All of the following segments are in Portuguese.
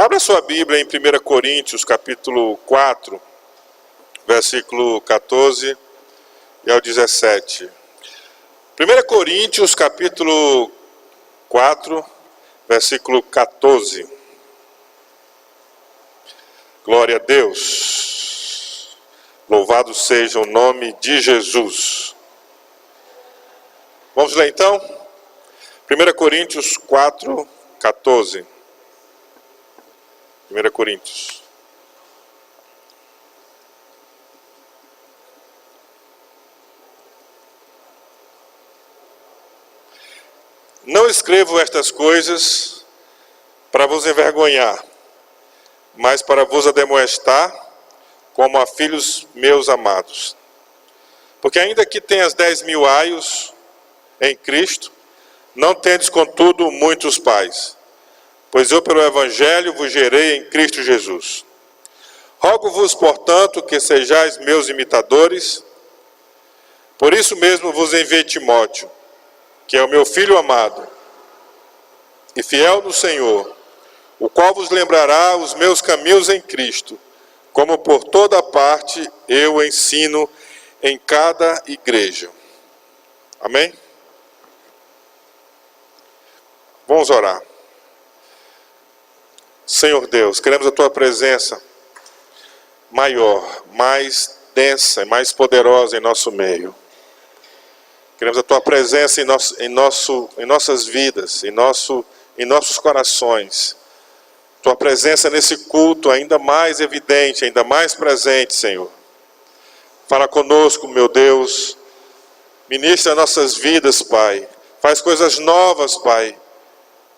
Abra sua Bíblia em 1 Coríntios, capítulo 4, versículo 14 e ao 17. 1 Coríntios, capítulo 4, versículo 14. Glória a Deus. Louvado seja o nome de Jesus. Vamos ler então? 1 Coríntios 4, 14. 1 Coríntios. Não escrevo estas coisas para vos envergonhar, mas para vos admoestar como a filhos meus amados. Porque ainda que tenhas 10.000 aios em Cristo, não tendes contudo muitos pais. Pois eu pelo Evangelho vos gerei em Cristo Jesus. Rogo-vos, portanto, que sejais meus imitadores. Por isso mesmo vos enviei Timóteo, que é o meu filho amado e fiel no Senhor, o qual vos lembrará os meus caminhos em Cristo, como por toda parte eu ensino em cada igreja. Amém? Vamos orar. Senhor Deus, queremos a Tua presença maior, mais densa e mais poderosa em nosso meio. Queremos a Tua presença em nossas vidas, em nossos corações. Tua presença nesse culto ainda mais evidente, ainda mais presente, Senhor. Fala conosco, meu Deus. Ministra nossas vidas, Pai. Faz coisas novas, Pai,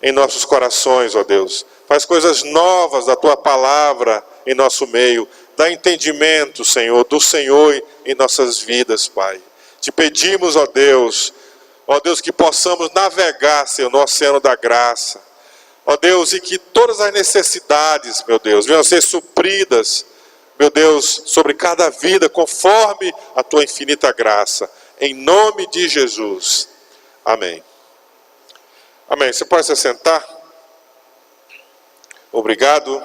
em nossos corações, ó Deus. Faz coisas novas da Tua palavra em nosso meio. Dá entendimento, Senhor, do Senhor em nossas vidas, Pai. Te pedimos, ó Deus, que possamos navegar, Senhor, no oceano da graça. Ó Deus, e que todas as necessidades, meu Deus, venham a ser supridas, meu Deus, sobre cada vida, conforme a Tua infinita graça. Em nome de Jesus. Amém. Amém. Você pode se sentar? Obrigado.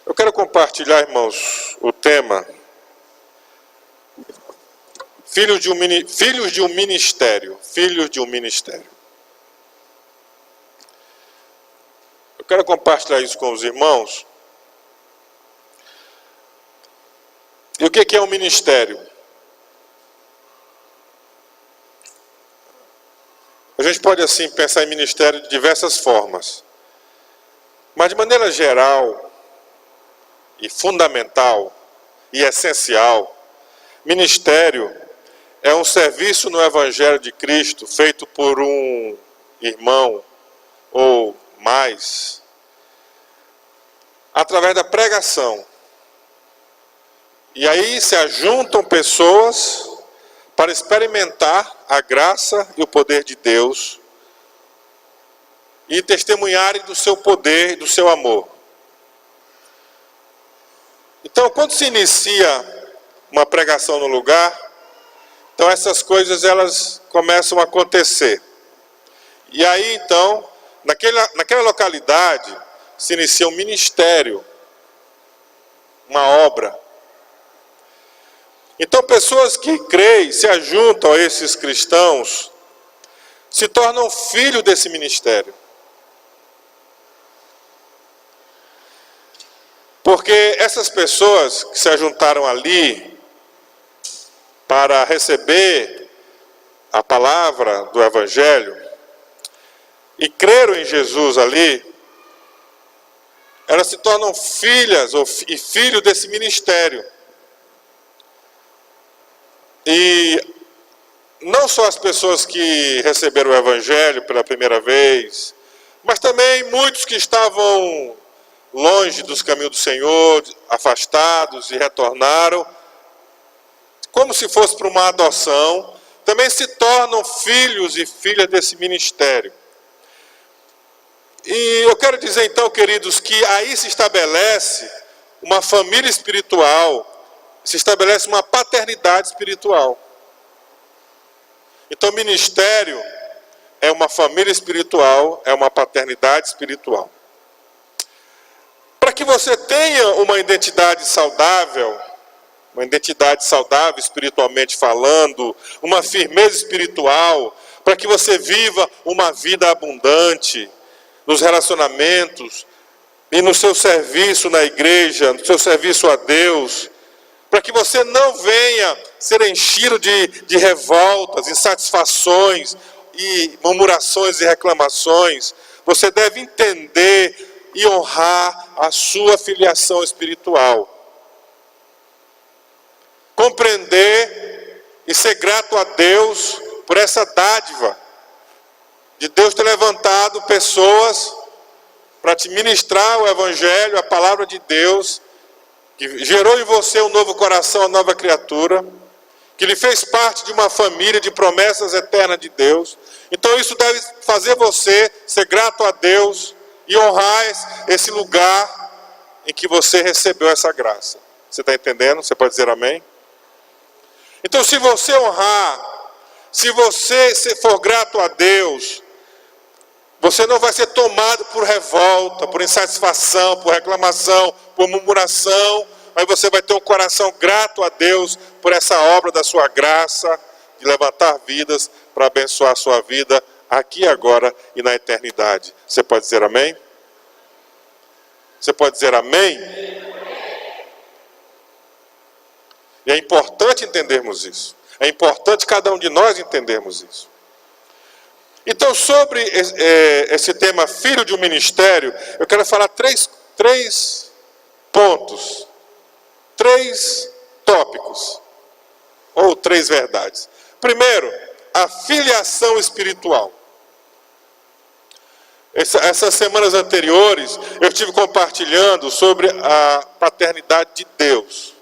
Eu quero compartilhar, irmãos, o tema Filhos de um ministério. Filhos de um ministério. Eu quero compartilhar isso com os irmãos. E o que é um ministério? A gente pode, assim, pensar em ministério de diversas formas. Mas, de maneira geral e fundamental e essencial, ministério é um serviço no Evangelho de Cristo feito por um irmão ou mais, através da pregação. E aí se ajuntam pessoas para experimentar a graça e o poder de Deus e testemunharem do seu poder e do seu amor. Então, quando se inicia uma pregação no lugar, então essas coisas elas começam a acontecer. E aí então, naquela localidade, se inicia um ministério, uma obra. Então pessoas que creem, se ajuntam a esses cristãos, se tornam filhos desse ministério. Porque essas pessoas que se ajuntaram ali para receber a palavra do Evangelho e creram em Jesus ali, elas se tornam filhas e filhos desse ministério. E não só as pessoas que receberam o Evangelho pela primeira vez, mas também muitos que estavam longe dos caminhos do Senhor, afastados e retornaram, como se fosse para uma adoção, também se tornam filhos e filhas desse ministério. E eu quero dizer então, queridos, que aí se estabelece uma família espiritual, se estabelece uma paternidade espiritual. Então, ministério é uma família espiritual, é uma paternidade espiritual. Para que você tenha uma identidade saudável espiritualmente falando, uma firmeza espiritual, para que você viva uma vida abundante nos relacionamentos e no seu serviço na igreja, no seu serviço a Deus, para que você não venha ser enchido de revoltas, insatisfações e murmurações e reclamações. Você deve entender e honrar a sua filiação espiritual. Compreender e ser grato a Deus por essa dádiva de Deus ter levantado pessoas para te ministrar o Evangelho, a palavra de Deus, que gerou em você um novo coração, uma nova criatura, que lhe fez parte de uma família de promessas eternas de Deus. Então isso deve fazer você ser grato a Deus e honrar esse lugar em que você recebeu essa graça. Você está entendendo? Você pode dizer amém? Então se você honrar, se você for grato a Deus, você não vai ser tomado por revolta, por insatisfação, por reclamação, por murmuração, mas você vai ter um coração grato a Deus por essa obra da sua graça, de levantar vidas para abençoar a sua vida aqui, agora e na eternidade. Você pode dizer amém? Você pode dizer amém? E é importante entendermos isso. É importante cada um de nós entendermos isso. Então, sobre esse tema, filho de um ministério, eu quero falar três pontos, 3 tópicos, ou 3 verdades. Primeiro, a filiação espiritual. Essas semanas anteriores, eu estive compartilhando sobre a paternidade de Deus.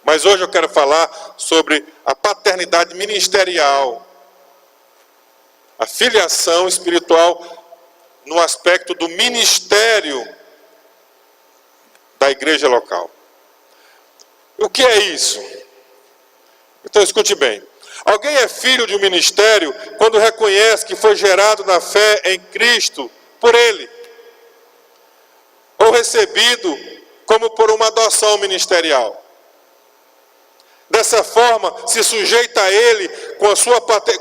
Mas hoje eu quero falar sobre a paternidade ministerial. A filiação espiritual no aspecto do ministério da igreja local. O que é isso? Então escute bem. Alguém é filho de um ministério quando reconhece que foi gerado na fé em Cristo por Ele, ou recebido como por uma adoção ministerial. Dessa forma, se sujeita a Ele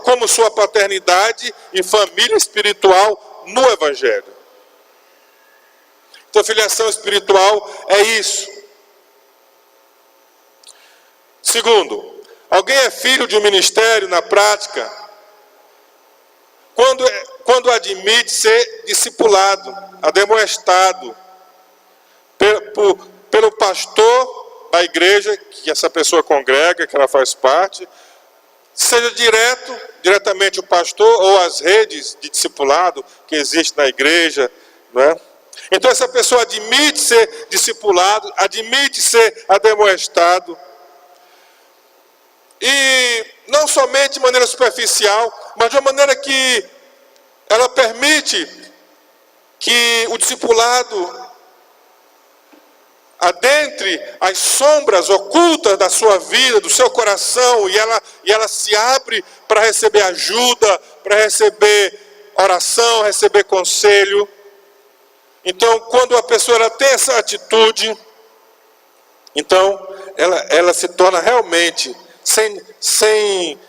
como sua paternidade e família espiritual no Evangelho. Então, filiação espiritual é isso. Segundo, alguém é filho de um ministério na prática quando admite ser discipulado, ademoestado pelo pastor da igreja que essa pessoa congrega, que ela faz parte, seja diretamente o pastor ou as redes de discipulado que existem na igreja, não é? Então essa pessoa admite ser discipulado, admite ser ademoestado, e não somente de maneira superficial, mas de uma maneira que ela permite que o discipulado adentre as sombras ocultas da sua vida, do seu coração, e ela se abre para receber ajuda, para receber oração, receber conselho. Então, quando a pessoa tem essa atitude, então ela se torna realmente, sem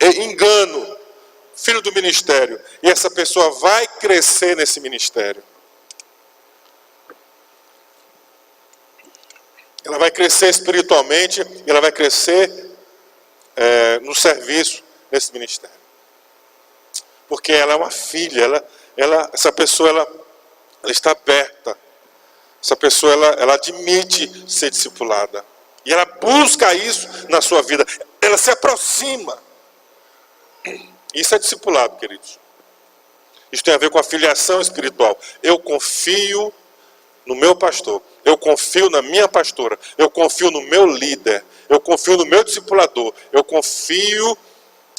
engano, filho do ministério. E essa pessoa vai crescer nesse ministério. Ela vai crescer espiritualmente, e ela vai crescer no serviço nesse ministério. Porque ela é uma filha, essa pessoa ela está aberta. Essa pessoa ela admite ser discipulada. E ela busca isso na sua vida. Ela se aproxima. Isso é discipulado, queridos. Isso tem a ver com a filiação espiritual. Eu confio no meu pastor, eu confio na minha pastora, eu confio no meu líder, eu confio no meu discipulador, eu confio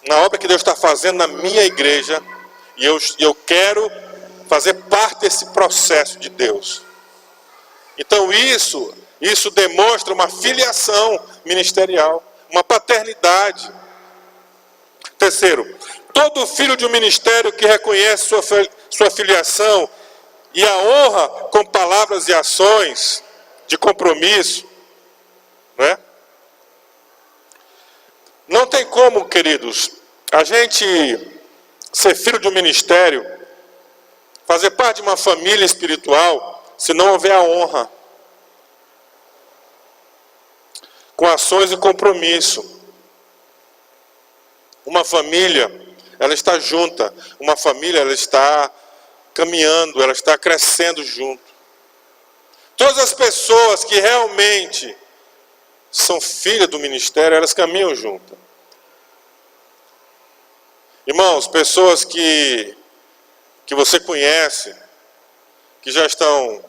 na obra que Deus está fazendo na minha igreja, e eu quero fazer parte desse processo de Deus. Então isso demonstra uma filiação ministerial, uma paternidade. Terceiro, todo filho de um ministério que reconhece sua filiação E a honra com palavras e ações de compromisso, né? Não tem como, queridos, a gente ser filho de um ministério, fazer parte de uma família espiritual, se não houver a honra, com ações e compromisso. Uma família, ela está junta, uma família, ela está caminhando, ela está crescendo junto. Todas as pessoas que realmente são filhas do ministério, elas caminham juntas. Irmãos, pessoas que você conhece, que já estão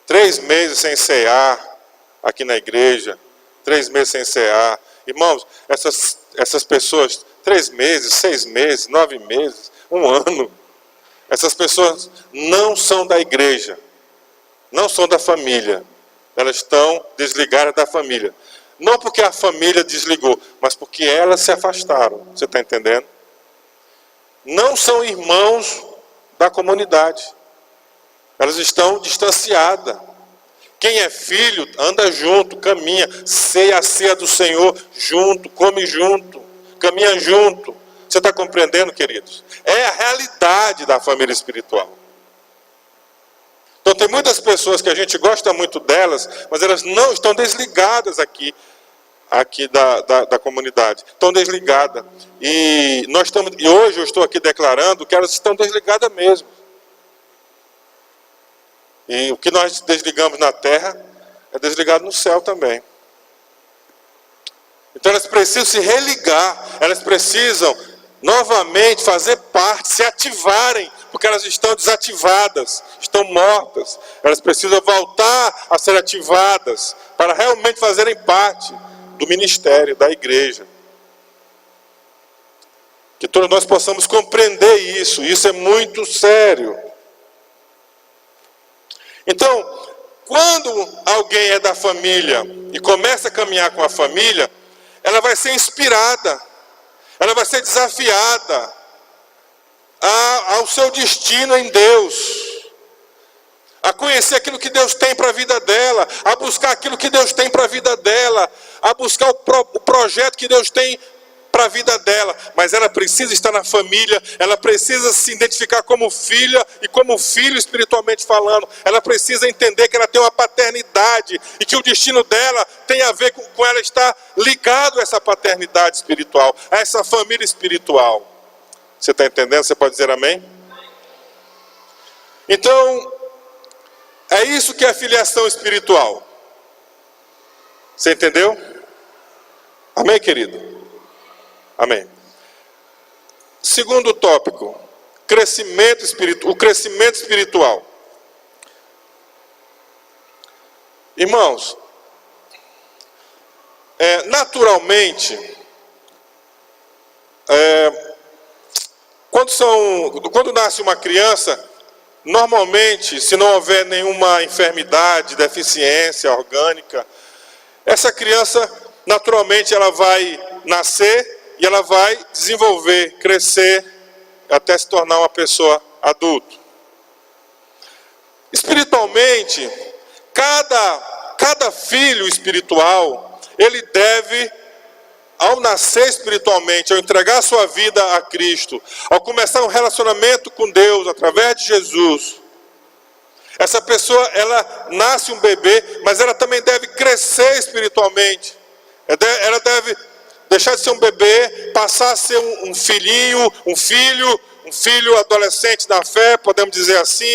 3 meses sem cear aqui na igreja, 3 meses sem cear. Irmãos, essas pessoas, 3 meses, 6 meses, 9 meses, 1 ano, essas pessoas não são da igreja, não são da família. Elas estão desligadas da família. Não porque a família desligou, mas porque elas se afastaram. Você está entendendo? Não são irmãos da comunidade. Elas estão distanciadas. Quem é filho, anda junto, caminha, ceia a ceia do Senhor junto, come junto, caminha junto. Você está compreendendo, queridos? É a realidade da família espiritual. Então tem muitas pessoas que a gente gosta muito delas, mas elas não estão desligadas aqui da comunidade. Estão desligadas. E hoje eu estou aqui declarando que elas estão desligadas mesmo. E o que nós desligamos na terra é desligado no céu também. Então elas precisam se religar, elas precisam novamente fazer parte, se ativarem, porque elas estão desativadas, estão mortas. Elas precisam voltar a ser ativadas para realmente fazerem parte do ministério, da igreja. Que todos nós possamos compreender isso é muito sério. Então, quando alguém é da família e começa a caminhar com a família, ela vai ser inspirada, ela vai ser desafiada ao seu destino em Deus, a conhecer aquilo que Deus tem para a vida dela, a buscar aquilo que Deus tem para a vida dela, a buscar o projeto que Deus tem para a vida dela. Mas ela precisa estar na família, ela precisa se identificar como filha e como filho espiritualmente falando. Ela precisa entender que ela tem uma paternidade e que o destino dela tem a ver com ela estar ligado a essa paternidade espiritual, a essa família espiritual. Você está entendendo? Você pode dizer amém? Então, é isso que é a filiação espiritual. Você entendeu? Amém, querido? Amém. Segundo tópico, o crescimento espiritual. Irmãos, naturalmente, quando nasce uma criança, normalmente, se não houver nenhuma enfermidade, deficiência orgânica, essa criança, naturalmente, ela vai nascer e ela vai desenvolver, crescer, até se tornar uma pessoa adulta. Espiritualmente, cada filho espiritual, ele deve, ao nascer espiritualmente, ao entregar sua vida a Cristo, ao começar um relacionamento com Deus através de Jesus, essa pessoa, ela nasce um bebê, mas ela também deve crescer espiritualmente. Ela deve deixar de ser um bebê, passar a ser um filho adolescente na fé, podemos dizer assim,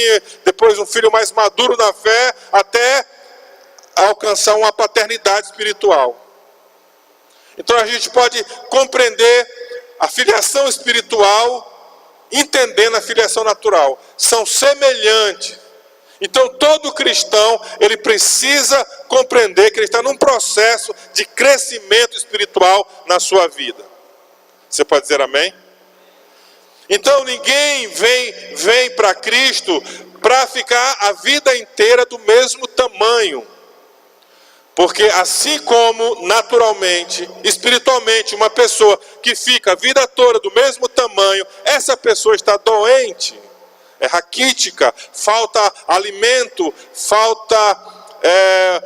depois um filho mais maduro na fé, até alcançar uma paternidade espiritual. Então a gente pode compreender a filiação espiritual, entendendo a filiação natural. São semelhantes. Então todo cristão, ele precisa compreender que ele está num processo de crescimento espiritual na sua vida. Você pode dizer amém? Então ninguém vem para Cristo para ficar a vida inteira do mesmo tamanho. Porque assim como naturalmente, espiritualmente, uma pessoa que fica a vida toda do mesmo tamanho, essa pessoa está doente. é raquítica, falta alimento, falta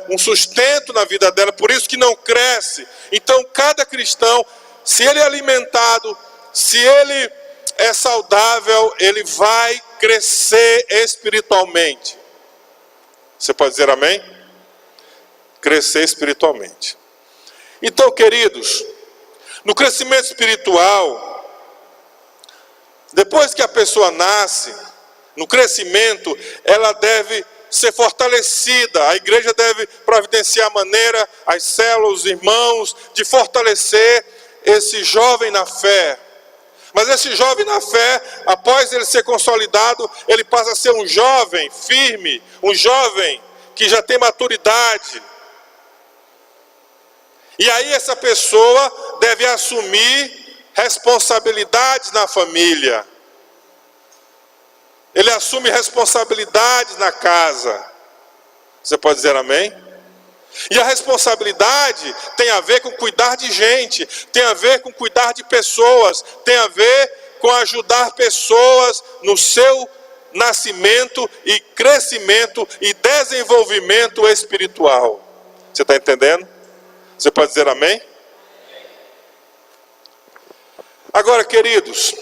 um sustento na vida dela, por isso que não cresce. Então cada cristão, se ele é alimentado, se ele é saudável, ele vai crescer espiritualmente. Você pode dizer amém? Crescer espiritualmente. Então, queridos, no crescimento espiritual, depois que a pessoa nasce, no crescimento, ela deve ser fortalecida. A igreja deve providenciar a maneira, as células, os irmãos, de fortalecer esse jovem na fé. Mas esse jovem na fé, após ele ser consolidado, ele passa a ser um jovem firme, um jovem que já tem maturidade. E aí essa pessoa deve assumir responsabilidades na família. Ele assume responsabilidades na casa. Você pode dizer amém? E a responsabilidade tem a ver com cuidar de gente, tem a ver com cuidar de pessoas, tem a ver com ajudar pessoas no seu nascimento e crescimento e desenvolvimento espiritual. Você está entendendo? Você pode dizer amém? Agora, queridos,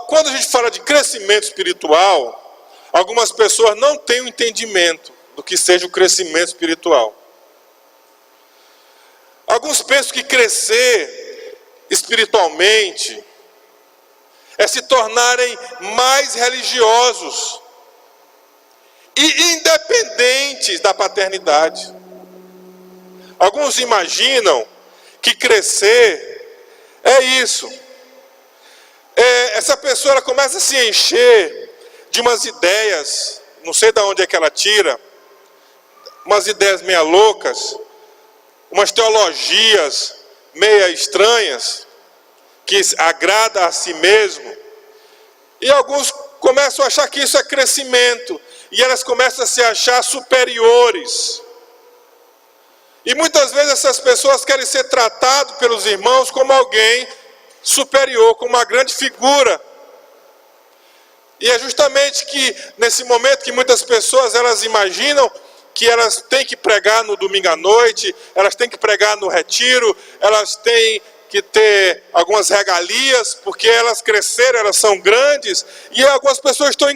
quando a gente fala de crescimento espiritual, algumas pessoas não têm o entendimento do que seja o crescimento espiritual. Alguns pensam que crescer espiritualmente é se tornarem mais religiosos e independentes da paternidade. Alguns imaginam que crescer é isso. Essa pessoa ela começa a se encher de umas ideias, não sei de onde é que ela tira, umas ideias meia loucas, umas teologias meia estranhas, que agrada a si mesmo. E alguns começam a achar que isso é crescimento, e elas começam a se achar superiores. E muitas vezes essas pessoas querem ser tratadas pelos irmãos como alguém superior, como uma grande figura. E é justamente que nesse momento que muitas pessoas elas imaginam que elas têm que pregar no domingo à noite, elas têm que pregar no retiro, elas têm que ter algumas regalias, porque elas cresceram, elas são grandes, e algumas pessoas estão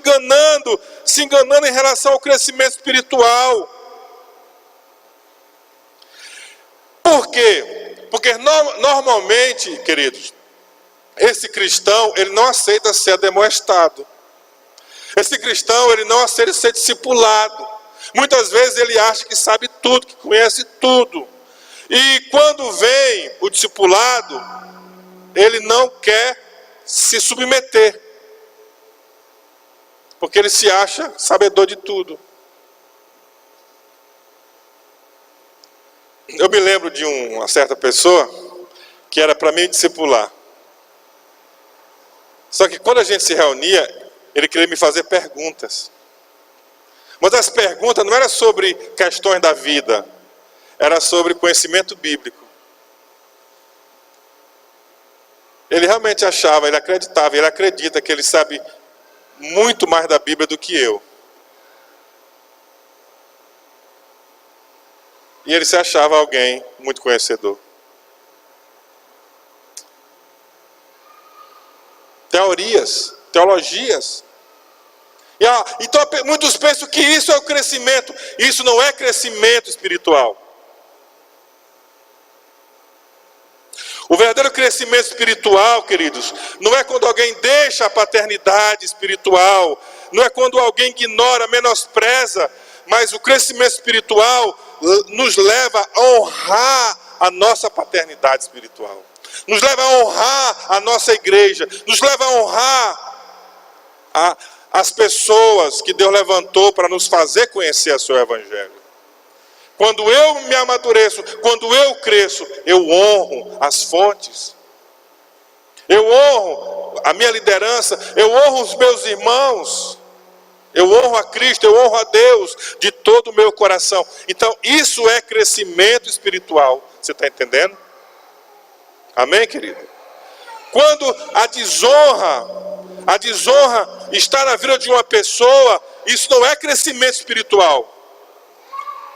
se enganando em relação ao crescimento espiritual. Por quê? Porque normalmente, queridos, esse cristão, ele não aceita ser ademoestado. Esse cristão, ele não aceita ser discipulado. Muitas vezes ele acha que sabe tudo, que conhece tudo. E quando vem o discipulado, ele não quer se submeter. Porque ele se acha sabedor de tudo. Eu me lembro de uma certa pessoa que era para mim discipular. Só que quando a gente se reunia, ele queria me fazer perguntas. Mas as perguntas não eram sobre questões da vida, era sobre conhecimento bíblico. Ele realmente achava, ele acreditava, ele acredita que ele sabe muito mais da Bíblia do que eu. E ele se achava alguém muito conhecedor. Teorias, teologias. Então muitos pensam que isso é o crescimento. Isso não é crescimento espiritual. O verdadeiro crescimento espiritual, queridos, não é quando alguém deixa a paternidade espiritual, não é quando alguém ignora, menospreza, mas o crescimento espiritual nos leva a honrar a nossa paternidade espiritual. Nos leva a honrar a nossa igreja, nos leva a honrar as pessoas que Deus levantou para nos fazer conhecer o seu evangelho. Quando eu me amadureço, quando eu cresço, eu honro as fontes. Eu honro a minha liderança, eu honro os meus irmãos. Eu honro a Cristo, eu honro a Deus de todo o meu coração. Então isso é crescimento espiritual. Você está entendendo? Amém, querido? Quando a desonra está na vida de uma pessoa, isso não é crescimento espiritual.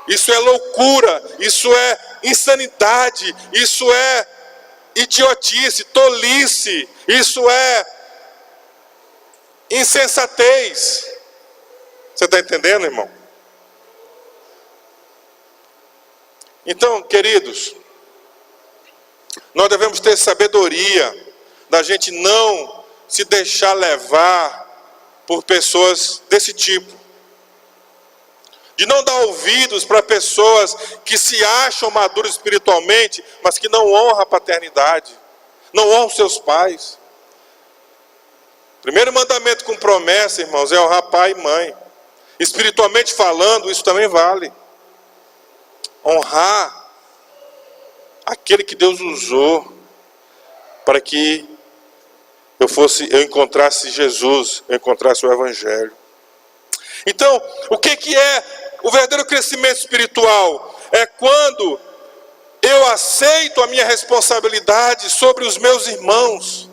Isso é loucura, isso é insanidade, isso é idiotice, tolice, isso é insensatez. Você está entendendo, irmão? Então, queridos, nós devemos ter sabedoria da gente não se deixar levar por pessoas desse tipo. De não dar ouvidos para pessoas que se acham maduras espiritualmente, mas que não honram a paternidade, não honram seus pais. Primeiro mandamento com promessa, irmãos, é honrar pai e mãe. Espiritualmente falando, isso também vale. Honrar aquele que Deus usou para que eu encontrasse Jesus, eu encontrasse o Evangelho. Então, o que é o verdadeiro crescimento espiritual? É quando eu aceito a minha responsabilidade sobre os meus irmãos,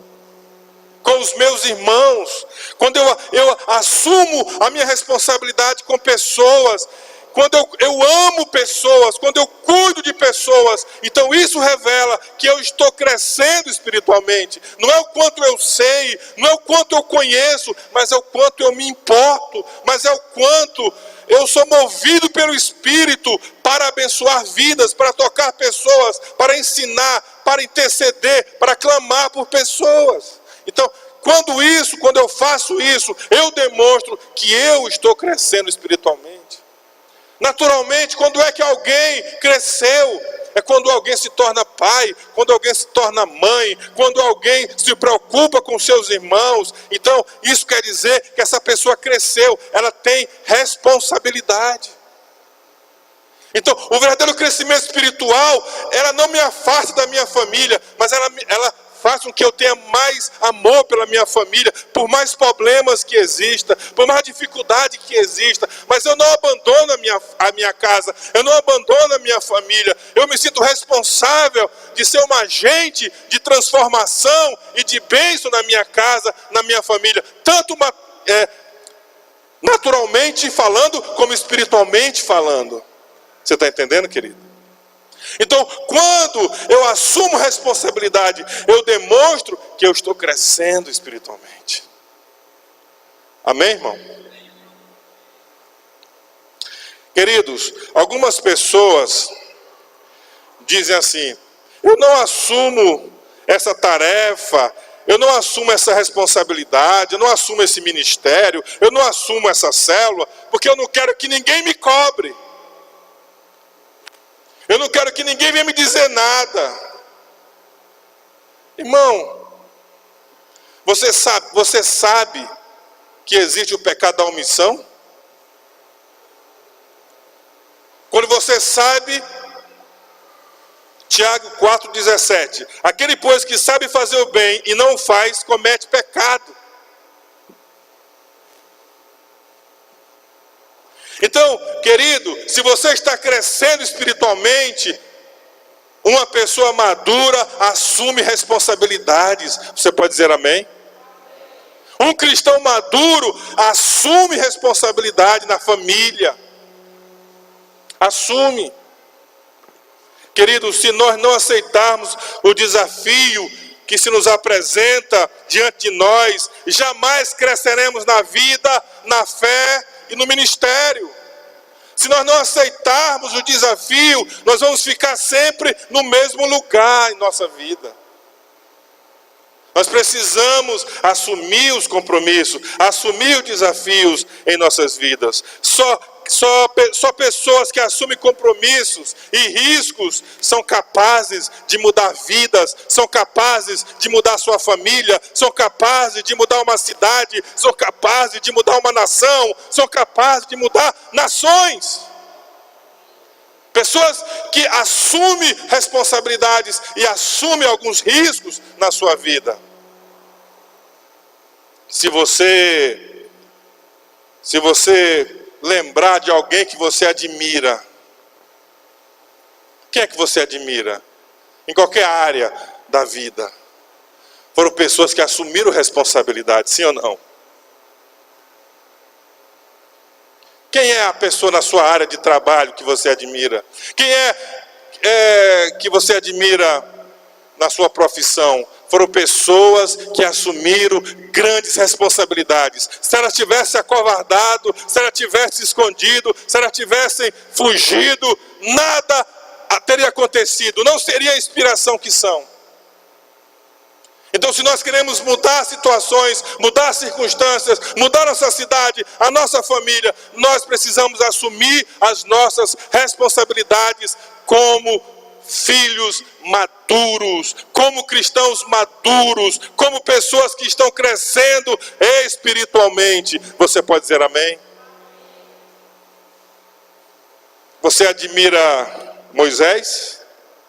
com os meus irmãos, quando eu assumo a minha responsabilidade com pessoas, quando eu amo pessoas, quando eu cuido de pessoas. Então isso revela que eu estou crescendo espiritualmente. Não é o quanto eu sei, não é o quanto eu conheço, mas é o quanto eu me importo, mas é o quanto eu sou movido pelo Espírito para abençoar vidas, para tocar pessoas, para ensinar, para interceder, para clamar por pessoas. Então, quando eu faço isso, eu demonstro que eu estou crescendo espiritualmente. Naturalmente, quando é que alguém cresceu? É quando alguém se torna pai, quando alguém se torna mãe, quando alguém se preocupa com seus irmãos. Então, isso quer dizer que essa pessoa cresceu, ela tem responsabilidade. Então, o verdadeiro crescimento espiritual, ela não me afasta da minha família, mas ela faz com que eu tenha mais amor pela minha família, por mais problemas que existam, por mais dificuldade que exista. Mas eu não abandono a minha casa, eu não abandono a minha família. Eu me sinto responsável de ser um agente de transformação e de bênção na minha casa, na minha família. Tanto naturalmente falando, como espiritualmente falando. Você está entendendo, querido? Então, quando eu assumo responsabilidade, eu demonstro que eu estou crescendo espiritualmente. Amém, irmão? Queridos, algumas pessoas dizem assim: eu não assumo essa tarefa, eu não assumo essa responsabilidade, eu não assumo esse ministério, eu não assumo essa célula, porque eu não quero que ninguém me cobre. Eu não quero que ninguém venha me dizer nada. Irmão, você sabe que existe o pecado da omissão? Quando você sabe, Tiago 4,17, aquele pois que sabe fazer o bem e não faz, comete pecado. Então, querido, se você está crescendo espiritualmente, uma pessoa madura assume responsabilidades. Você pode dizer amém? Um cristão maduro assume responsabilidade na família. Assume. Querido, se nós não aceitarmos o desafio que se nos apresenta diante de nós, jamais cresceremos na vida, na fé e no ministério. Se nós não aceitarmos o desafio, nós vamos ficar sempre no mesmo lugar em nossa vida. Nós precisamos assumir os compromissos, assumir os desafios em nossas vidas. Só pessoas que assumem compromissos e riscos são capazes de mudar vidas, são capazes de mudar sua família, são capazes de mudar uma cidade, são capazes de mudar uma nação, são capazes de mudar nações. Pessoas que assumem responsabilidades e assumem alguns riscos na sua vida. Se você lembrar de alguém que você admira, quem é que você admira? Em qualquer área da vida. foram pessoas que assumiram responsabilidade, sim ou não? Quem é a pessoa na sua área de trabalho que você admira? Quem é que você admira na sua profissão? Foram pessoas que assumiram grandes responsabilidades. Se elas tivessem acovardado, se elas tivessem escondido, se elas tivessem fugido, nada teria acontecido. Não seria a inspiração que são. Então, se nós queremos mudar situações, mudar circunstâncias, mudar nossa cidade, a nossa família, nós precisamos assumir as nossas responsabilidades como filhos maduros, como cristãos maduros, como pessoas que estão crescendo espiritualmente. Você pode dizer amém? Você admira Moisés?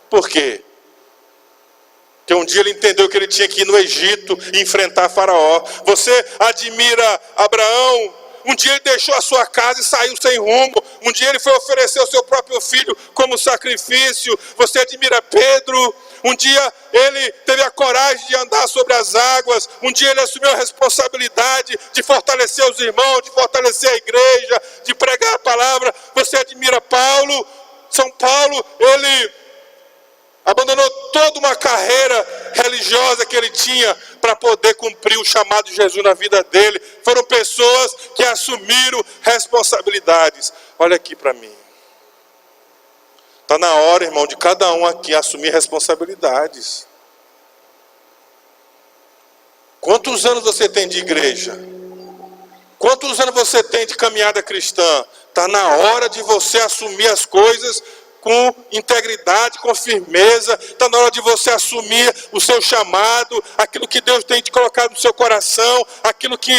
Por quê? Porque um dia ele entendeu que ele tinha que ir no Egito e enfrentar Faraó. Você admira Abraão? Um dia ele deixou a sua casa e saiu sem rumo. Um dia ele foi oferecer o seu próprio filho como sacrifício. Você admira Pedro? Um dia ele teve a coragem de andar sobre as águas. Um dia ele assumiu a responsabilidade de fortalecer os irmãos, de fortalecer a igreja, de pregar a palavra. Você admira Paulo? São Paulo, ele abandonou toda uma carreira religiosa que ele tinha para poder cumprir o chamado de Jesus na vida dele. Foram pessoas que assumiram responsabilidades. Olha aqui para mim. Está na hora, irmão, de cada um aqui assumir responsabilidades. Quantos anos você tem de igreja? Quantos anos você tem de caminhada cristã? Está na hora de você assumir as coisas com integridade, com firmeza. Está na hora de você assumir o seu chamado, aquilo que Deus tem te colocado no seu coração, aquilo que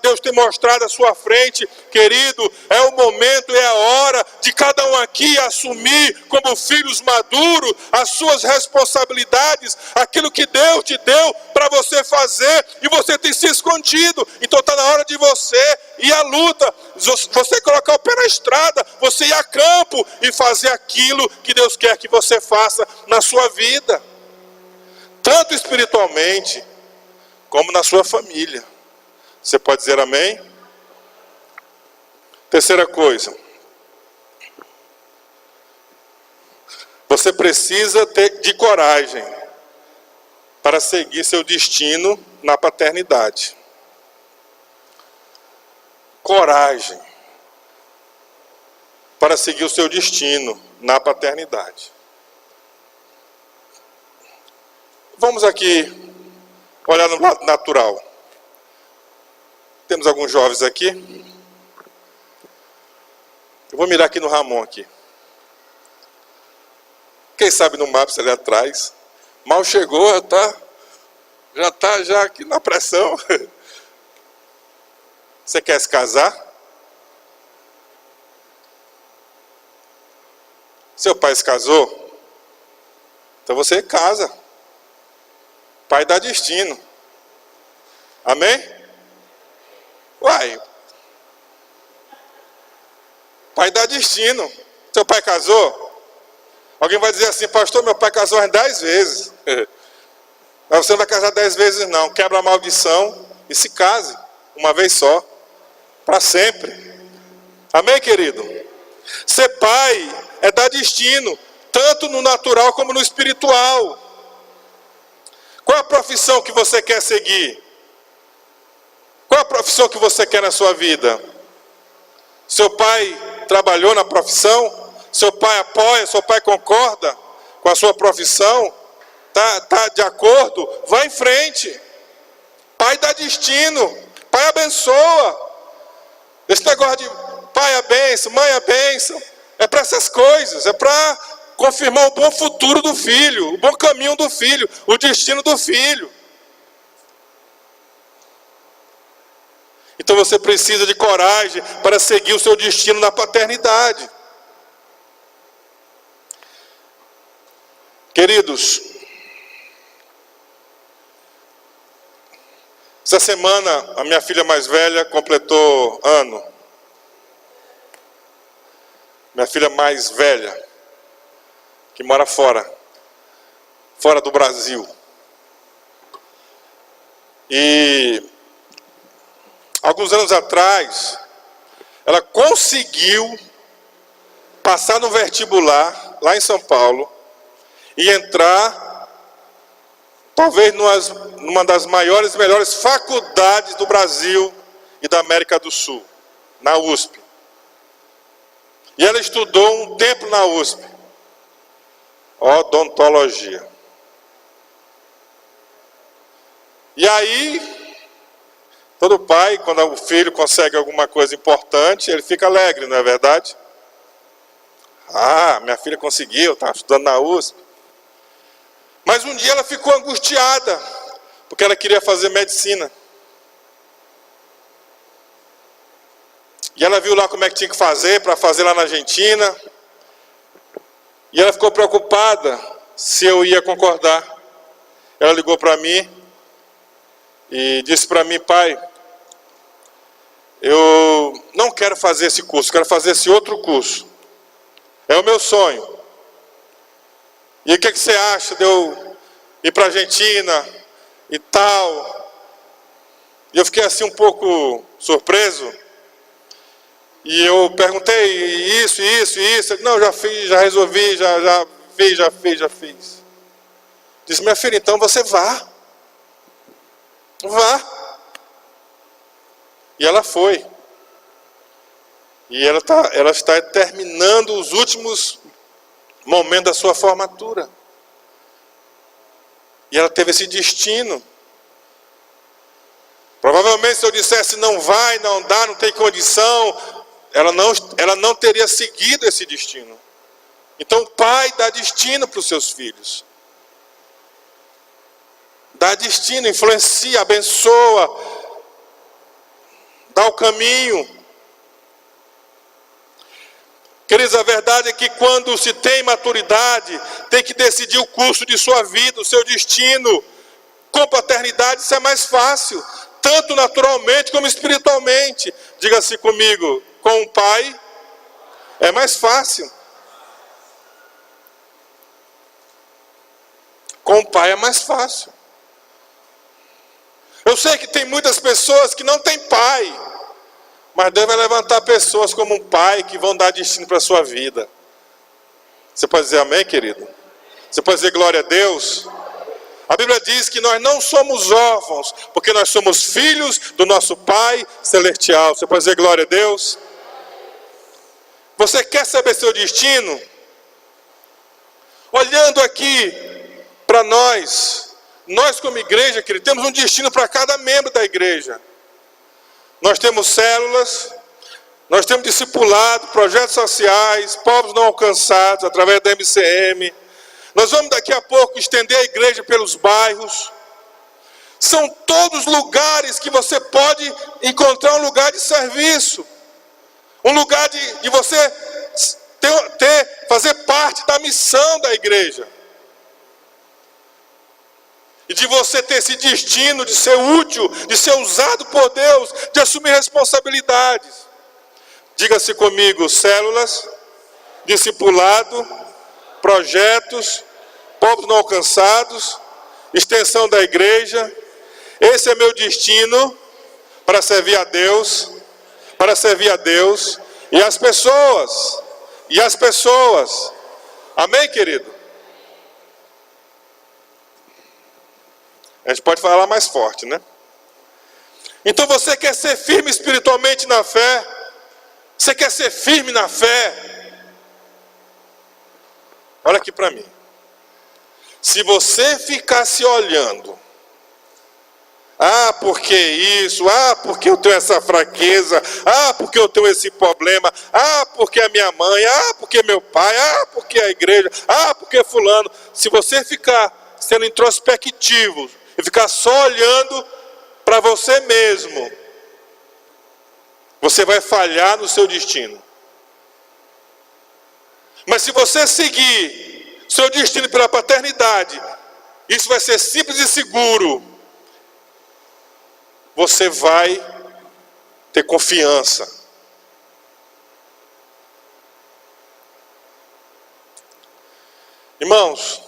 Deus tem mostrado à sua frente. Querido, é o momento, é a hora de cada um aqui assumir como filhos maduros as suas responsabilidades, aquilo que Deus te deu para você fazer e você tem se escondido. Então está na hora de você ir à luta, você colocar o pé na estrada, você ir a campo e fazer aquilo que Deus quer que você faça na sua vida, tanto espiritualmente como na sua família. Você pode dizer amém? Terceira coisa, você precisa ter de coragem para seguir seu destino na paternidade. Coragem para seguir o seu destino na paternidade. Vamos aqui olhar no lado natural. Temos alguns jovens aqui. Eu vou mirar aqui no Ramon aqui. Quem sabe no Maps ali atrás. Mal chegou, já está aqui na pressão. Você quer se casar? Seu pai se casou? Então você casa. Pai dá destino. Amém? Uai. Pai dá destino. Seu pai casou? Alguém vai dizer assim, pastor, meu pai casou umas 10 vezes. Mas você não vai casar 10 vezes não. Quebra a maldição e se case. Uma vez só. Para sempre. Amém, querido? Ser pai é dar destino, tanto no natural como no espiritual. Qual a profissão que você quer seguir? Qual a profissão que você quer na sua vida? Seu pai trabalhou na profissão? Seu pai apoia, seu pai concorda com a sua profissão? Tá de acordo? Vá em frente. Pai dá destino, pai abençoa. Esse negócio de pai é bênção, mãe é bênção, é para essas coisas, é para confirmar o bom futuro do filho, o bom caminho do filho, o destino do filho. Então você precisa de coragem para seguir o seu destino na paternidade. Queridos, essa semana a minha filha mais velha completou ano. Minha filha mais velha, que mora fora do Brasil. E alguns anos atrás, ela conseguiu passar no vestibular, lá em São Paulo, e entrar, talvez, numa das maiores e melhores faculdades do Brasil e da América do Sul, na USP. E ela estudou um tempo na USP, odontologia. E aí, todo pai, quando o filho consegue alguma coisa importante, ele fica alegre, não é verdade? Ah, minha filha conseguiu, estava estudando na USP. Mas um dia ela ficou angustiada, porque ela queria fazer medicina. E ela viu lá como é que tinha que fazer, para fazer lá na Argentina. E ela ficou preocupada se eu ia concordar. Ela ligou para mim e disse para mim: pai, eu não quero fazer esse curso, quero fazer esse outro curso. É o meu sonho. E o que você acha de eu ir para a Argentina e tal? E eu fiquei assim um pouco surpreso. E eu perguntei isso. Não, já fiz, já resolvi, já fiz. Disse: minha filha, então você vá. Vá. E ela foi. E ela está terminando os últimos momentos da sua formatura. E ela teve esse destino. Provavelmente se eu dissesse não vai, não dá, não tem condição, ela não teria seguido esse destino. Então o pai dá destino para os seus filhos. Dá destino, influencia, abençoa, dá o caminho. Queridos, a verdade é que quando se tem maturidade, tem que decidir o curso de sua vida, o seu destino. Com paternidade isso é mais fácil, tanto naturalmente como espiritualmente. Diga-se comigo, com o pai é mais fácil. Com o pai é mais fácil. Eu sei que tem muitas pessoas que não têm pai, mas Deus vai levantar pessoas como um pai que vão dar destino para a sua vida. Você pode dizer amém, querido? Você pode dizer glória a Deus? A Bíblia diz que nós não somos órfãos, porque nós somos filhos do nosso Pai Celestial. Você pode dizer glória a Deus? Você quer saber seu destino? Olhando aqui para nós como igreja, querido, temos um destino para cada membro da igreja. Nós temos células, nós temos discipulado, projetos sociais, povos não alcançados, através da MCM. Nós vamos daqui a pouco estender a igreja pelos bairros. São todos lugares que você pode encontrar um lugar de serviço. Um lugar de você fazer parte da missão da igreja. E de você ter esse destino de ser útil, de ser usado por Deus, de assumir responsabilidades. Diga-se comigo: células, discipulado, projetos, povos não alcançados, extensão da igreja. Esse é meu destino para servir a Deus, e as pessoas. Amém, querido? A gente pode falar mais forte, né? Então você quer ser firme espiritualmente na fé? Você quer ser firme na fé? Olha aqui para mim. Se você ficar se olhando, porque isso, porque eu tenho essa fraqueza, porque eu tenho esse problema, porque a minha mãe, porque meu pai, porque a igreja, porque fulano. Se você ficar sendo introspectivo e ficar só olhando para você mesmo, você vai falhar no seu destino. Mas se você seguir seu destino pela paternidade, isso vai ser simples e seguro. Você vai ter confiança. Irmãos,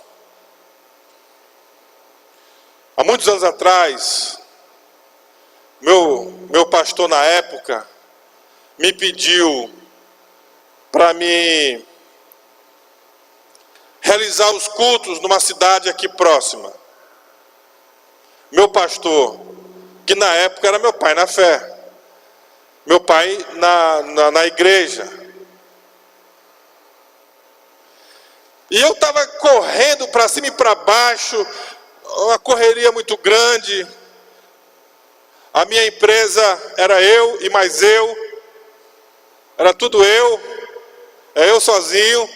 há muitos anos atrás, Meu pastor na época me pediu para me realizar os cultos numa cidade aqui próxima. Meu pastor, que na época era meu pai na fé, meu pai na igreja. E eu estava correndo para cima e para baixo, uma correria muito grande. A minha empresa era eu e mais eu, era tudo eu sozinho.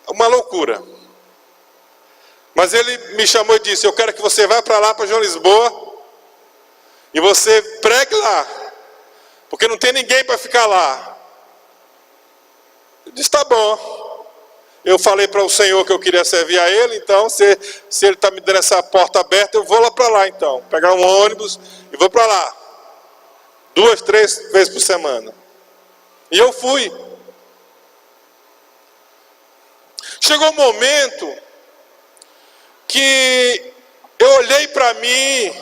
Uma loucura. Mas ele me chamou e disse: eu quero que você vá para lá, para João Lisboa, e você pregue lá, porque não tem ninguém para ficar lá. Eu disse: tá bom. Eu falei para o Senhor que eu queria servir a Ele, então se Ele está me dando essa porta aberta, eu vou lá para lá então. Pegar um ônibus e vou para lá. 2, 3 vezes por semana. E eu fui. Chegou um momento que eu olhei para mim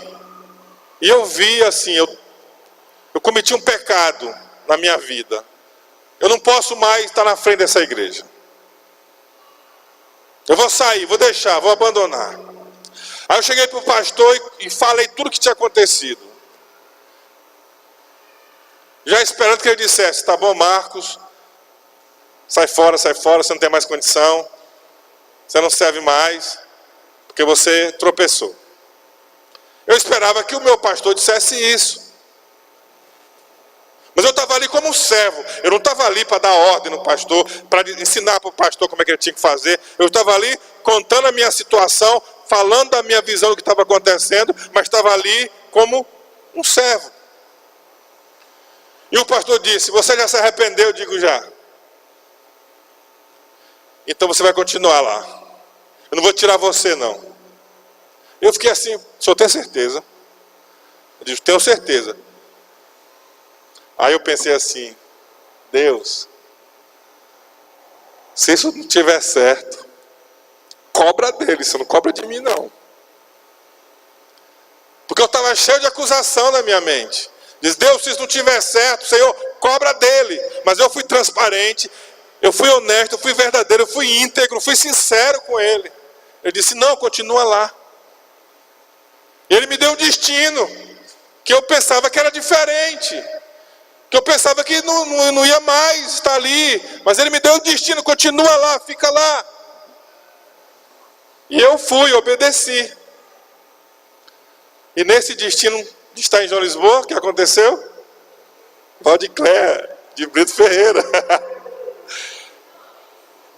e eu vi assim, eu cometi um pecado na minha vida. Eu não posso mais estar na frente dessa igreja. Eu vou sair, vou deixar, vou abandonar. Aí eu cheguei para o pastor e falei tudo o que tinha acontecido. Já esperando que ele dissesse: tá bom, Marcos, sai fora, você não tem mais condição, você não serve mais, porque você tropeçou. Eu esperava que o meu pastor dissesse isso. Mas eu estava ali como um servo. Eu não estava ali para dar ordem no pastor, para ensinar para o pastor como é que ele tinha que fazer. Eu estava ali contando a minha situação, falando da minha visão do que estava acontecendo, mas estava ali como um servo. E o pastor disse: você já se arrependeu? Eu digo: já. Então você vai continuar lá. Eu não vou tirar você não. Eu fiquei assim: o senhor tem certeza? Eu disse: tenho certeza. Aí eu pensei assim: Deus, se isso não estiver certo, cobra dele, você não cobra de mim não. Porque eu estava cheio de acusação na minha mente. Diz: Deus, se isso não estiver certo, Senhor, cobra dele. Mas eu fui transparente, eu fui honesto, eu fui verdadeiro, eu fui íntegro, fui sincero com ele. Ele disse: não, continua lá. Ele me deu um destino que eu pensava que era diferente, que eu pensava que não ia mais estar ali, mas ele me deu um destino: continua lá, fica lá. E eu fui, obedeci. E nesse destino de estar em João Lisboa, o que aconteceu? Valdicléia de Brito Ferreira.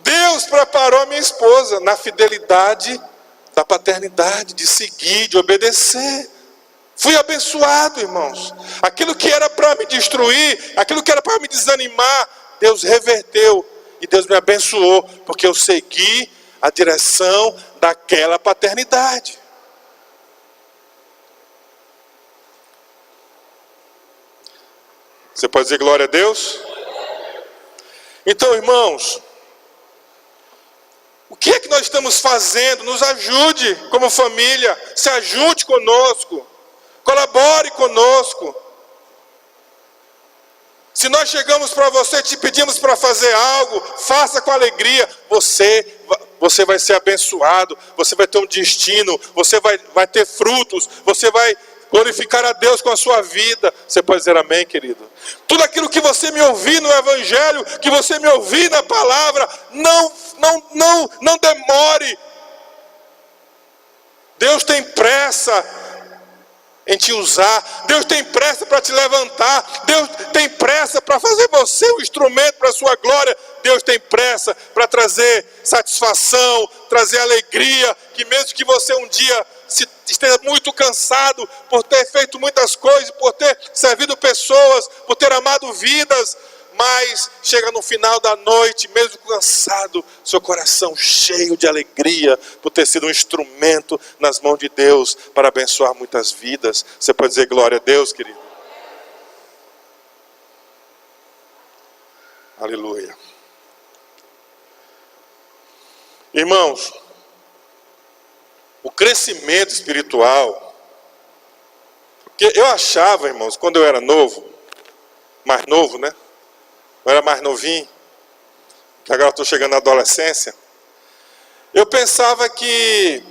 Deus preparou a minha esposa na fidelidade da paternidade, de seguir, de obedecer. Fui abençoado, irmãos. Aquilo que era para me destruir, aquilo que era para me desanimar, Deus reverteu e Deus me abençoou, porque eu segui a direção daquela paternidade. Você pode dizer glória a Deus? Então, irmãos, o que é que nós estamos fazendo? Nos ajude como família, se ajude conosco, colabore conosco. Se nós chegamos para você e te pedimos para fazer algo, faça com alegria. Você vai ser abençoado, você vai ter um destino, você vai ter frutos, você vai glorificar a Deus com a sua vida. Você pode dizer amém, querido? Tudo aquilo que você me ouvir no Evangelho, que você me ouvir na palavra, não demore. Deus tem pressa em te usar. Deus tem pressa para te levantar. Deus tem pressa para fazer você um instrumento para a sua glória. Deus tem pressa para trazer satisfação, trazer alegria, que mesmo que você um dia esteja muito cansado por ter feito muitas coisas, por ter servido pessoas, por ter amado vidas, mas chega no final da noite, mesmo cansado, seu coração cheio de alegria, por ter sido um instrumento nas mãos de Deus para abençoar muitas vidas. Você pode dizer glória a Deus, querido? Aleluia. Irmãos, o crescimento espiritual, porque eu achava, irmãos, quando eu era mais novo, né? Eu era mais novinho, que agora estou chegando na adolescência. Eu pensava que,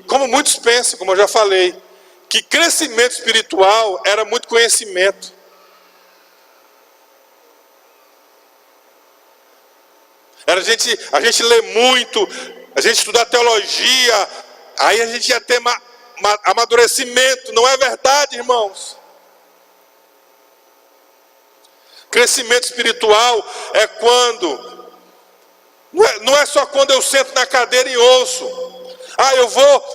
como muitos pensam, como eu já falei, que crescimento espiritual era muito conhecimento. Era a gente ler muito, a gente estudar teologia, aí a gente ia ter amadurecimento. Não é verdade, irmãos? Crescimento espiritual é quando, não é só quando eu sento na cadeira e ouço.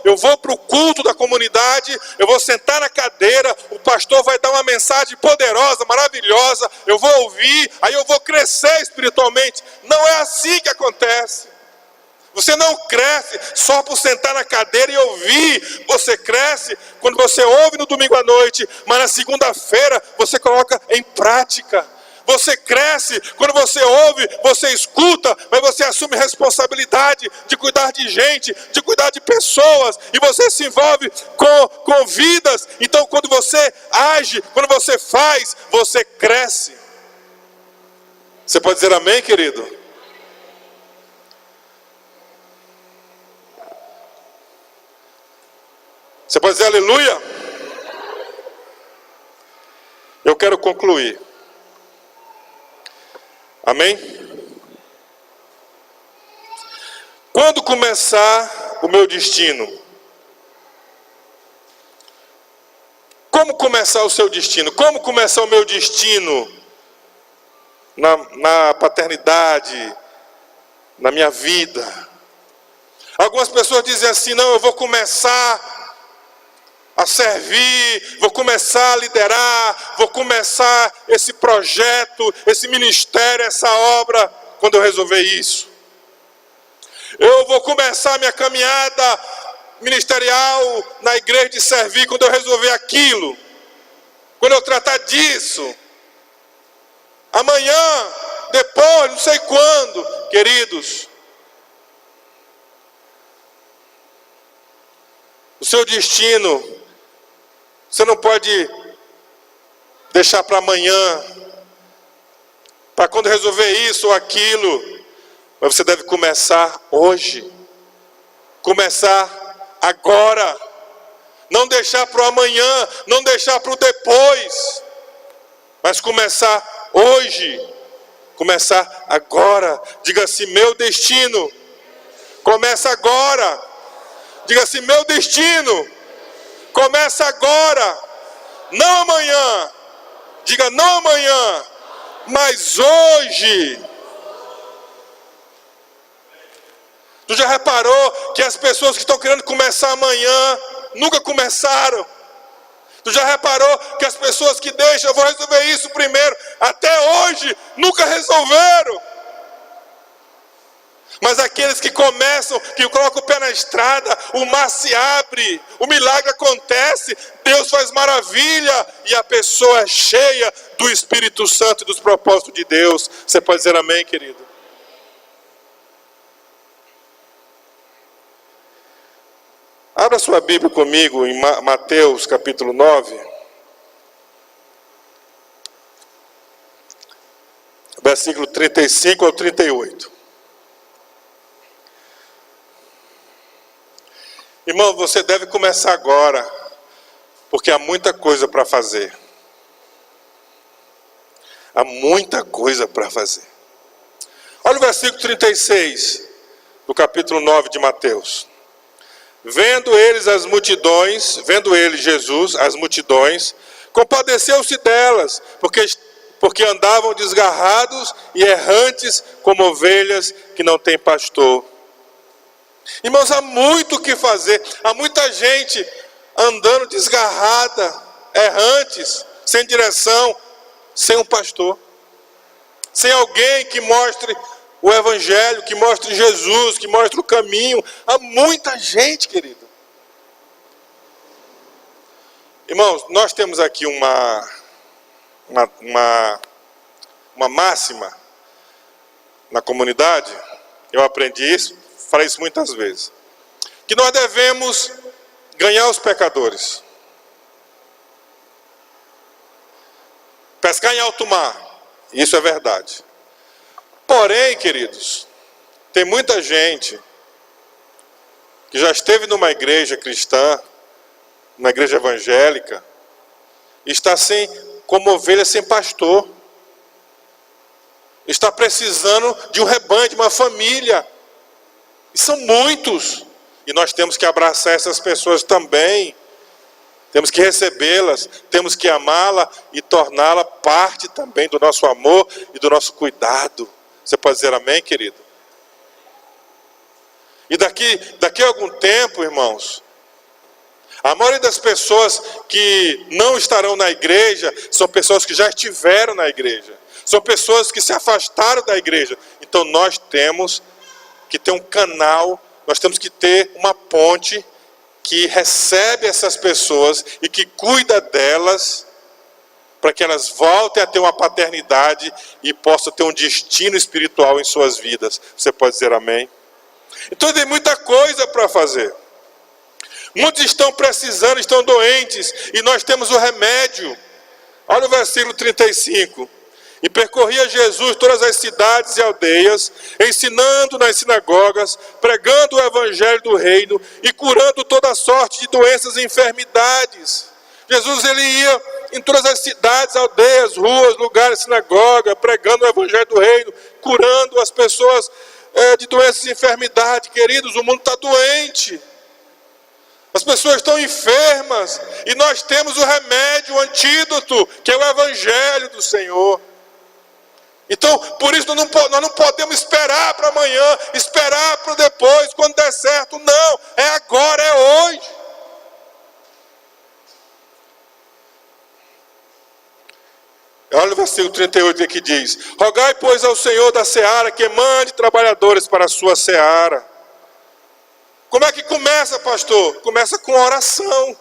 Eu vou para o culto da comunidade, eu vou sentar na cadeira, o pastor vai dar uma mensagem poderosa, maravilhosa, eu vou ouvir, aí eu vou crescer espiritualmente. Não é assim que acontece. Você não cresce só por sentar na cadeira e ouvir. Você cresce quando você ouve no domingo à noite, mas na segunda-feira você coloca em prática. Você cresce quando você ouve, você escuta, mas você assume responsabilidade de cuidar de gente, de cuidar de pessoas, e você se envolve com vidas. Então, quando você age, quando você faz, você cresce. Você pode dizer amém, querido? Você pode dizer aleluia? Eu quero concluir. Amém? Quando começar o meu destino? Como começar o seu destino? Como começar o meu destino na paternidade, na minha vida? Algumas pessoas dizem assim: não, eu vou começar a servir, vou começar a liderar, vou começar esse projeto, esse ministério, essa obra, quando eu resolver isso. Eu vou começar a minha caminhada ministerial na igreja de servir, quando eu resolver aquilo, quando eu tratar disso. Amanhã, depois, não sei quando, queridos. O seu destino, você não pode deixar para amanhã, para quando resolver isso ou aquilo, mas você deve começar hoje, começar agora, não deixar para o amanhã, não deixar para o depois, mas começar hoje, começar agora. Diga assim: meu destino começa agora. Diga assim: meu destino começa agora, não amanhã. Diga: não amanhã, mas hoje. Tu já reparou que as pessoas que estão querendo começar amanhã nunca começaram? Tu já reparou que as pessoas que deixam, eu vou resolver isso primeiro, até hoje nunca resolveram? Mas aqueles que começam, que colocam o pé na estrada, o mar se abre, o milagre acontece, Deus faz maravilha, e a pessoa é cheia do Espírito Santo e dos propósitos de Deus. Você pode dizer amém, querido? Abra sua Bíblia comigo em Mateus capítulo 9. Versículo 35 ao 38. Irmão, você deve começar agora, porque há muita coisa para fazer. Há muita coisa para fazer. Olha o versículo 36 do capítulo 9 de Mateus. Vendo ele, Jesus, as multidões, compadeceu-se delas, porque andavam desgarrados e errantes como ovelhas que não têm pastor. Irmãos, há muito o que fazer. Há muita gente andando desgarrada, errantes, sem direção, sem um pastor, sem alguém que mostre o Evangelho, que mostre Jesus, que mostre o caminho. Há muita gente, querido. Irmãos, nós temos aqui uma máxima na comunidade. Eu aprendi isso, falei isso muitas vezes. que nós devemos ganhar os pecadores. Pescar em alto mar, isso é verdade. Porém, queridos, tem muita gente que já esteve numa igreja cristã, numa igreja evangélica, e está como ovelha sem pastor. Está precisando de um rebanho, de uma família. E são muitos. E nós temos que abraçar essas pessoas também. Temos que recebê-las, temos que amá-la e torná-la parte também do nosso amor e do nosso cuidado. Você pode dizer amém, querido? E daqui a algum tempo, irmãos, a maioria das pessoas que não estarão na igreja são pessoas que já estiveram na igreja. São pessoas que se afastaram da igreja. Então nós temos que ter um canal, nós temos que ter uma ponte que recebe essas pessoas e que cuida delas, para que elas voltem a ter uma paternidade e possam ter um destino espiritual em suas vidas. Você pode dizer amém? Então tem muita coisa para fazer. Muitos estão precisando, estão doentes, e nós temos o remédio. Olha o versículo 35. E percorria Jesus todas as cidades e aldeias, ensinando nas sinagogas, pregando o evangelho do reino e curando toda sorte de doenças e enfermidades. Jesus, ele ia em todas as cidades, aldeias, ruas, lugares, sinagoga, pregando o evangelho do reino, curando as pessoas de doenças e enfermidades. Queridos, o mundo está doente. As pessoas estão enfermas. E nós temos o remédio, o antídoto, que é o evangelho do Senhor. Então, por isso nós não podemos esperar para amanhã, esperar para depois, quando der certo. Não, é agora, é hoje. Olha o versículo 38 que diz: rogai, pois, ao Senhor da seara que mande trabalhadores para a sua seara. Como é que começa, pastor? Começa com oração.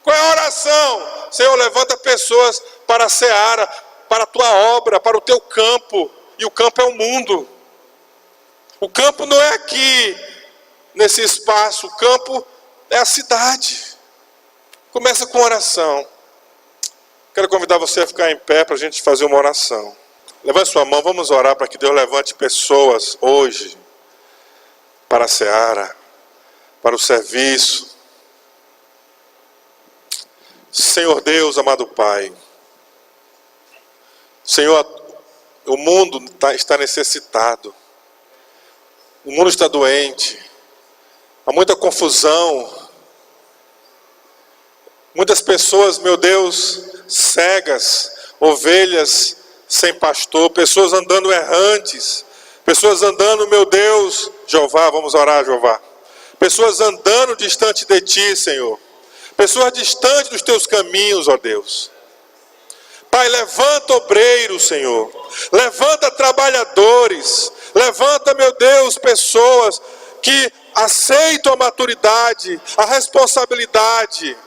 Qual é a oração? Senhor, levanta pessoas para a seara, para a tua obra, para o teu campo. E o campo é o mundo. O campo não é aqui, nesse espaço. O campo é a cidade. Começa com oração. Quero convidar você a ficar em pé para a gente fazer uma oração. Levante sua mão, vamos orar para que Deus levante pessoas hoje para a seara, para o serviço. Senhor Deus, amado Pai, Senhor, o mundo está necessitado, o mundo está doente, há muita confusão, muitas pessoas, meu Deus, cegas, ovelhas sem pastor, pessoas andando errantes, pessoas andando, meu Deus, Jeová, vamos orar, Jeová, pessoas andando distante de Ti, Senhor, pessoas distantes dos Teus caminhos, ó Deus. Pai, levanta obreiros, Senhor, levanta trabalhadores, levanta, meu Deus, pessoas que aceitam a maturidade, a responsabilidade,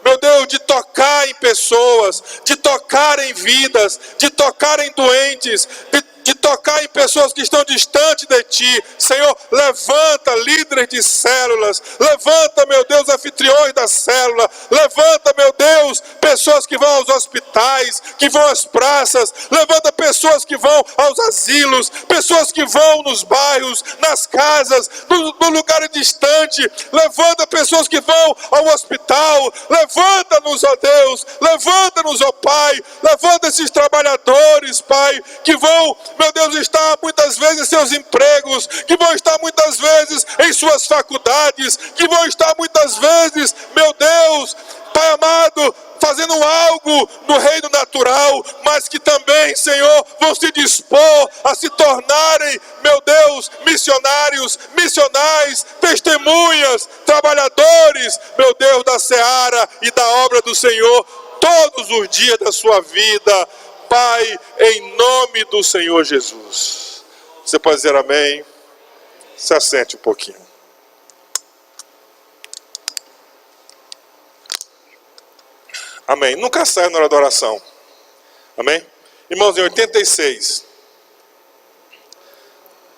meu Deus, de tocar em pessoas, de tocar em vidas, de tocar em doentes, de tocar em pessoas que estão distantes de Ti. Senhor, levanta líderes de células, levanta, meu Deus, anfitriões da célula, levanta, meu Deus, pessoas que vão aos hospitais, que vão às praças, levanta pessoas que vão aos asilos, pessoas que vão nos bairros, nas casas, no lugar distante, levanta pessoas que vão ao hospital, levanta-nos, ó Deus, levanta-nos, ó Pai, levanta esses trabalhadores, Pai, que vão, meu Deus, estar muitas vezes em seus empregos, que vão estar muitas vezes em suas faculdades, que vão estar muitas vezes, meu Deus, Pai amado, fazendo algo no reino natural, mas que também, Senhor, vão se dispor a se tornarem, meu Deus, missionários, missionais, testemunhas, trabalhadores, meu Deus, da seara e da obra do Senhor, todos os dias da sua vida, Pai, em nome do Senhor Jesus. Você pode dizer amém? Se assente um pouquinho. Amém. Nunca saia na hora da oração. Amém? Irmãos, em 86,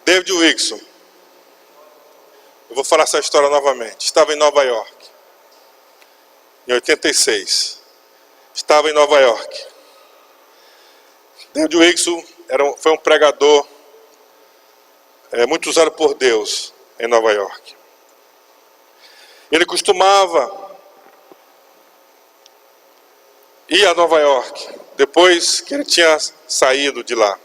David Wilson, Eu vou falar essa história novamente. Estava em Nova York, em 86. Estava em Nova York. David Wilkerson foi um pregador muito usado por Deus em Nova York. Ele costumava ir a Nova York depois que ele tinha saído de lá.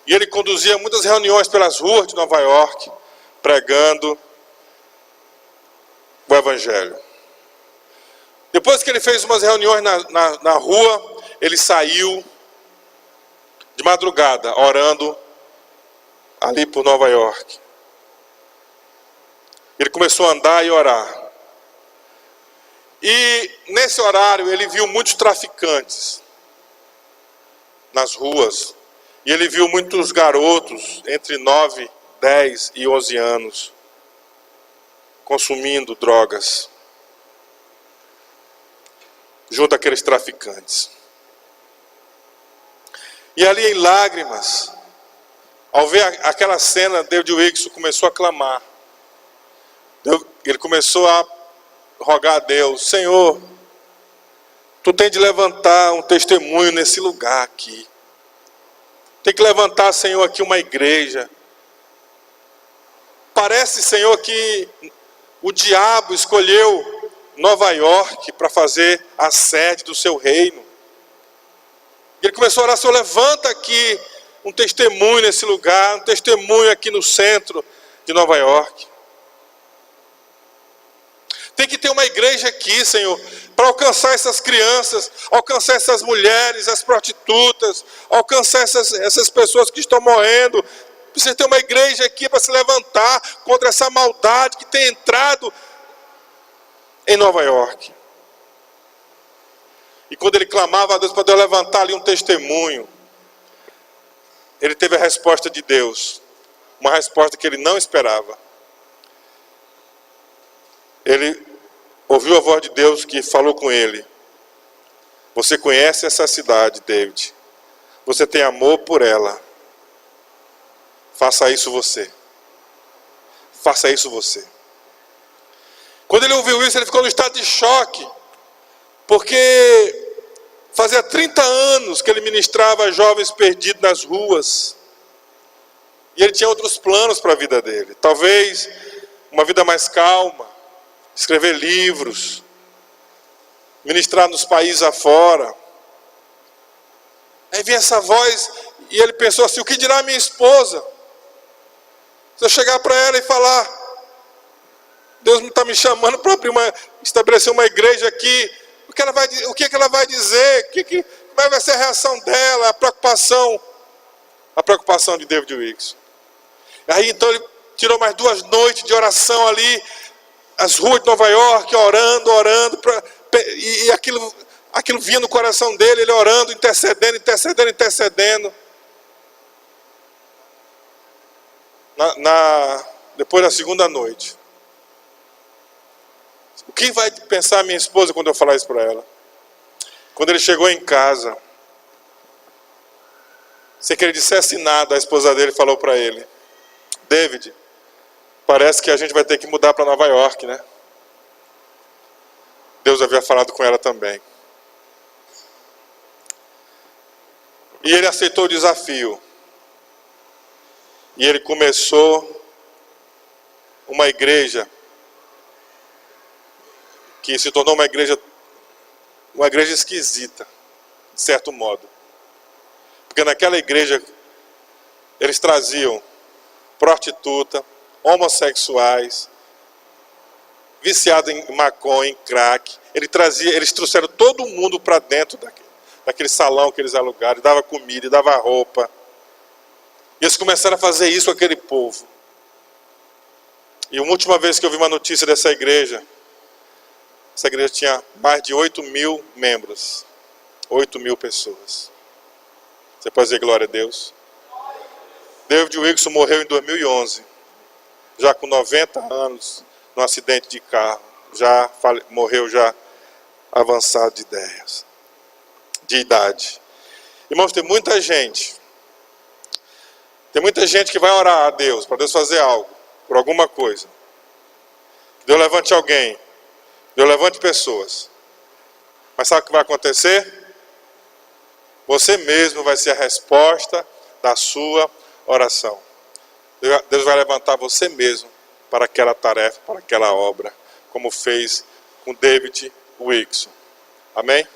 E ele conduzia muitas reuniões pelas ruas de Nova York, pregando o Evangelho. Depois que ele fez umas reuniões na rua, ele saiu de madrugada, orando ali por Nova York. Ele começou a andar e orar. E nesse horário ele viu muitos traficantes nas ruas. E ele viu muitos garotos entre 9, 10 e 11 anos consumindo drogas junto àqueles traficantes. E ali em lágrimas, ao ver aquela cena, David Wilkerson começou a clamar. Ele começou a rogar a Deus: Senhor, Tu tem de levantar um testemunho nesse lugar aqui. Tem que levantar, Senhor, aqui uma igreja. Parece, Senhor, que o diabo escolheu Nova York para fazer a sede do seu reino. Ele começou a orar: Senhor, levanta aqui um testemunho nesse lugar, um testemunho aqui no centro de Nova York. Tem que ter uma igreja aqui, Senhor, para alcançar essas crianças, alcançar essas mulheres, as prostitutas, alcançar essas pessoas que estão morrendo. Precisa ter uma igreja aqui para se levantar contra essa maldade que tem entrado em Nova York. E quando ele clamava a Deus para Deus levantar ali um testemunho, ele teve a resposta de Deus, uma resposta que ele não esperava. Ele ouviu a voz de Deus que falou com ele: você conhece essa cidade, David, você tem amor por ela, faça isso você. Faça isso você. Quando ele ouviu isso, ele ficou no estado de choque, porque fazia 30 anos que ele ministrava a jovens perdidos nas ruas, e ele tinha outros planos para a vida dele. Talvez uma vida mais calma, escrever livros, ministrar nos países afora. Aí vem essa voz e ele pensou assim: o que dirá minha esposa? Se eu chegar para ela e falar: Deus não está me chamando para estabelecer uma igreja aqui, o que ela vai dizer? Como vai ser a reação dela? A preocupação de David Wilkerson. Aí então ele tirou mais 2 noites de oração ali, as ruas de Nova York, orando, e aquilo vinha no coração dele, ele orando, intercedendo. Depois da segunda noite, o que vai pensar minha esposa quando eu falar isso para ela? Quando ele chegou em casa, sem que ele dissesse nada, a esposa dele falou para ele: David, parece que a gente vai ter que mudar para Nova York, né? Deus havia falado com ela também. E ele aceitou o desafio. E ele começou uma igreja que se tornou uma igreja esquisita, de certo modo. Porque naquela igreja eles traziam prostituta, homossexuais, viciados em maconha, em crack. Eles trouxeram todo mundo para dentro daquele salão que eles alugaram, dava comida, dava roupa. E eles começaram a fazer isso com aquele povo. E a última vez que eu vi uma notícia dessa igreja, essa igreja tinha mais de 8.000 membros. 8.000 pessoas. Você pode dizer glória a Deus? David Wilkerson morreu em 2011. Já com 90 anos, num acidente de carro. Morreu já avançado de idade. Irmãos, tem muita gente que vai orar a Deus, para Deus fazer algo, por alguma coisa. Deus levante alguém. Deus levante pessoas. Mas sabe o que vai acontecer? Você mesmo vai ser a resposta da sua oração. Deus vai levantar você mesmo para aquela tarefa, para aquela obra, como fez com David Wilkerson. Amém?